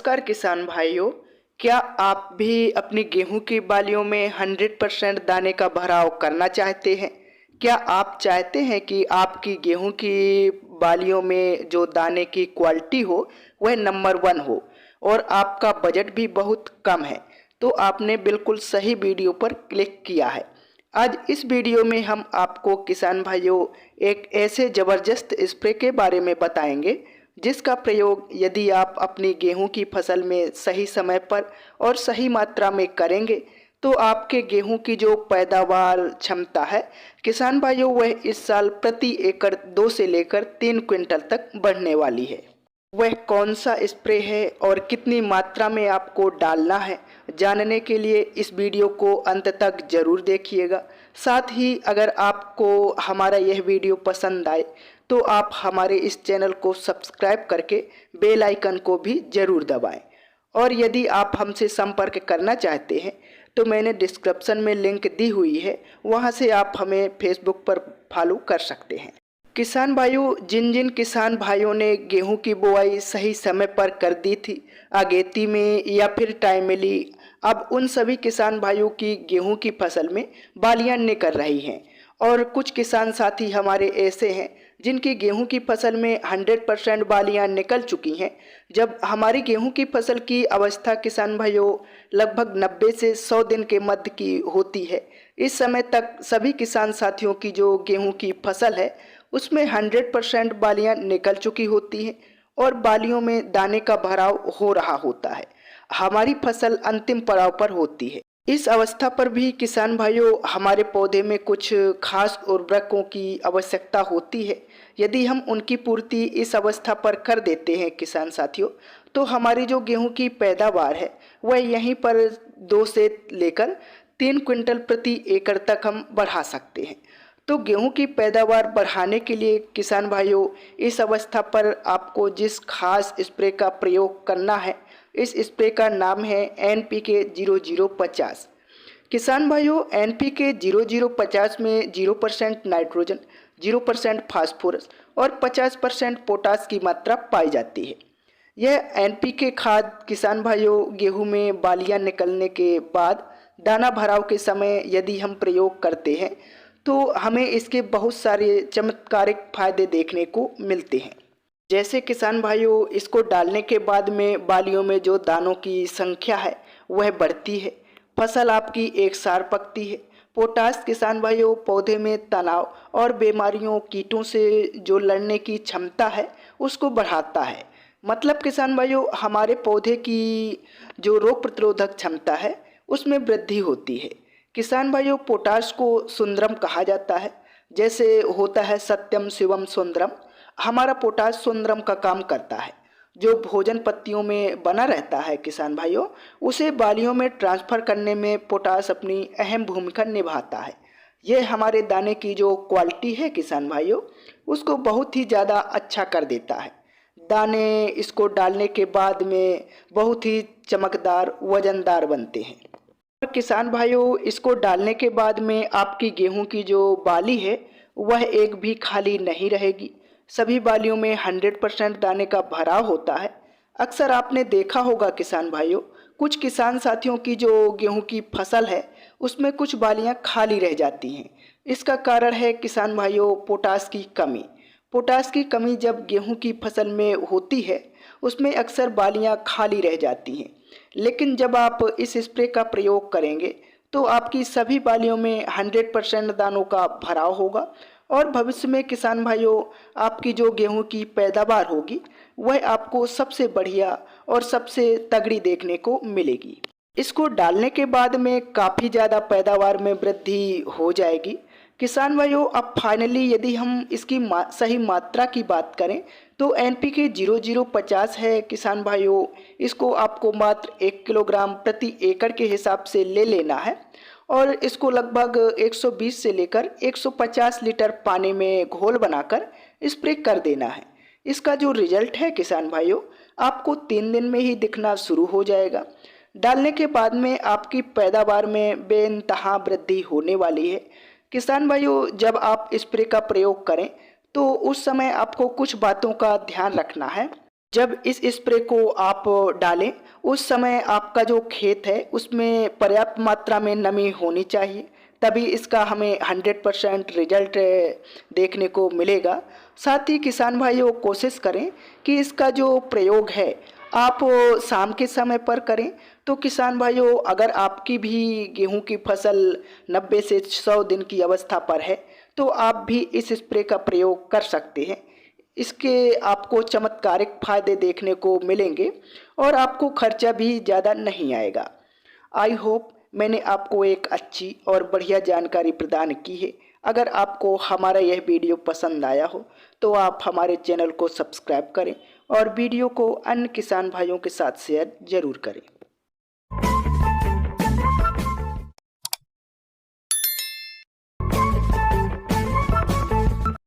नमस्कार किसान भाइयों, क्या आप भी अपनी गेहूं की बालियों में 100% दाने का भराव करना चाहते हैं? क्या आप चाहते हैं कि आपकी गेहूं की बालियों में जो दाने की क्वालिटी हो वह नंबर 1 हो और आपका बजट भी बहुत कम है? तो आपने बिल्कुल सही वीडियो पर क्लिक किया है। आज इस वीडियो में हम आपको किसान भाइयों एक ऐसे ज़बरदस्त स्प्रे के बारे में बताएंगे जिसका प्रयोग यदि आप अपनी गेहूं की फसल में सही समय पर और सही मात्रा में करेंगे तो आपके गेहूं की जो पैदावार क्षमता है किसान भाइयों वह इस साल प्रति एकड़ 2 से लेकर 3 क्विंटल तक बढ़ने वाली है। वह कौन सा स्प्रे है और कितनी मात्रा में आपको डालना है, जानने के लिए इस वीडियो को अंत तक ज़रूर देखिएगा। साथ ही अगर आपको हमारा यह वीडियो पसंद आए तो आप हमारे इस चैनल को सब्सक्राइब करके बेल आइकन को भी ज़रूर दबाएं। और यदि आप हमसे संपर्क करना चाहते हैं तो मैंने डिस्क्रिप्शन में लिंक दी हुई है, वहां से आप हमें फेसबुक पर फॉलो कर सकते हैं। किसान भाइयों, जिन जिन किसान भाइयों ने गेहूं की बुआई सही समय पर कर दी थी, अगेती में या फिर टाइमली, अब उन सभी किसान भाइयों की गेहूं की फसल में बालियां निकल रही हैं। और कुछ किसान साथी हमारे ऐसे हैं जिनकी गेहूं की फसल में 100% बालियां निकल चुकी हैं। जब हमारी गेहूं की फसल की अवस्था किसान भाइयों लगभग 90 से 100 दिन के मध्य की होती है, इस समय तक सभी किसान साथियों की जो गेहूं की फसल है उसमें 100% बालियां निकल चुकी होती हैं और बालियों में दाने का भराव हो रहा होता है। हमारी फसल अंतिम पड़ाव पर होती है। इस अवस्था पर भी किसान भाइयों हमारे पौधे में कुछ खास उर्वरकों की आवश्यकता होती है। यदि हम उनकी पूर्ति इस अवस्था पर कर देते हैं किसान साथियों, तो हमारी जो गेहूं की पैदावार है वह यहीं पर 2 से लेकर 3 क्विंटल प्रति एकड़ तक हम बढ़ा सकते हैं। तो गेहूं की पैदावार बढ़ाने के लिए किसान भाइयों इस अवस्था पर आपको जिस खास स्प्रे का प्रयोग करना है, इस स्प्रे का नाम है NPK 0050। किसान भाइयों, NPK 0050 में 0% नाइट्रोजन, 0% फास्फोरस और 50% पोटास की मात्रा पाई जाती है। यह NPK खाद किसान भाइयों गेहूं में बालियां निकलने के बाद दाना भराव के समय यदि हम प्रयोग करते हैं तो हमें इसके बहुत सारे चमत्कारिक फायदे देखने को मिलते हैं। जैसे किसान भाइयों, इसको डालने के बाद में बालियों में जो दानों की संख्या है वह बढ़ती है, फसल आपकी एक सार पकती है। पोटास किसान भाइयों पौधे में तनाव और बीमारियों कीटों से जो लड़ने की क्षमता है उसको बढ़ाता है। मतलब किसान भाइयों हमारे पौधे की जो रोग प्रतिरोधक क्षमता है उसमें वृद्धि होती है। किसान भाइयों पोटाश को सुंदरम कहा जाता है। जैसे होता है सत्यम शिवम सुंदरम, हमारा पोटाश सुंदरम का काम करता है। जो भोजन पत्तियों में बना रहता है किसान भाइयों, उसे बालियों में ट्रांसफ़र करने में पोटाश अपनी अहम भूमिका निभाता है। यह हमारे दाने की जो क्वालिटी है किसान भाइयों उसको बहुत ही ज़्यादा अच्छा कर देता है। दाने इसको डालने के बाद में बहुत ही चमकदार वजनदार बनते हैं। और किसान भाइयों इसको डालने के बाद में आपकी गेहूं की जो बाली है वह एक भी खाली नहीं रहेगी। सभी बालियों में 100% दाने का भराव होता है। अक्सर आपने देखा होगा किसान भाइयों, कुछ किसान साथियों की जो गेहूं की फसल है उसमें कुछ बालियां खाली रह जाती हैं। इसका कारण है किसान भाइयों पोटास की कमी। पोटास की कमी जब गेहूं की फसल में होती है उसमें अक्सर बालियां खाली रह जाती हैं। लेकिन जब आप इस स्प्रे का प्रयोग करेंगे तो आपकी सभी बालियों में 100% दानों का भराव होगा और भविष्य में किसान भाइयों आपकी जो गेहूं की पैदावार होगी वह आपको सबसे बढ़िया और सबसे तगड़ी देखने को मिलेगी। इसको डालने के बाद में काफ़ी ज़्यादा पैदावार में वृद्धि हो जाएगी। किसान भाइयों अब फाइनली यदि हम इसकी सही मात्रा की बात करें तो NPK 0050 है किसान भाइयों, इसको आपको मात्र 1 किलोग्राम प्रति एकड़ के हिसाब से ले लेना है और इसको लगभग 120 से लेकर 150 लीटर पानी में घोल बनाकर स्प्रे कर देना है। इसका जो रिजल्ट है किसान भाइयों आपको 3 दिन में ही दिखना शुरू हो जाएगा। डालने के बाद में आपकी पैदावार में बेइंतहा वृद्धि होने वाली है। किसान भाइयों जब आप स्प्रे का प्रयोग करें तो उस समय आपको कुछ बातों का ध्यान रखना है। जब इस स्प्रे को आप डालें उस समय आपका जो खेत है उसमें पर्याप्त मात्रा में नमी होनी चाहिए, तभी इसका हमें 100% रिजल्ट देखने को मिलेगा। साथ ही किसान भाइयों कोशिश करें कि इसका जो प्रयोग है आप शाम के समय पर करें। तो किसान भाइयों अगर आपकी भी गेहूं की फसल 90 से 100 दिन की अवस्था पर है तो आप भी इस स्प्रे का प्रयोग कर सकते हैं। इसके आपको चमत्कारिक फायदे देखने को मिलेंगे और आपको खर्चा भी ज़्यादा नहीं आएगा। आई होप मैंने आपको एक अच्छी और बढ़िया जानकारी प्रदान की है। अगर आपको हमारा यह वीडियो पसंद आया हो तो आप हमारे चैनल को सब्सक्राइब करें और वीडियो को अन्य किसान भाइयों के साथ शेयर ज़रूर करें।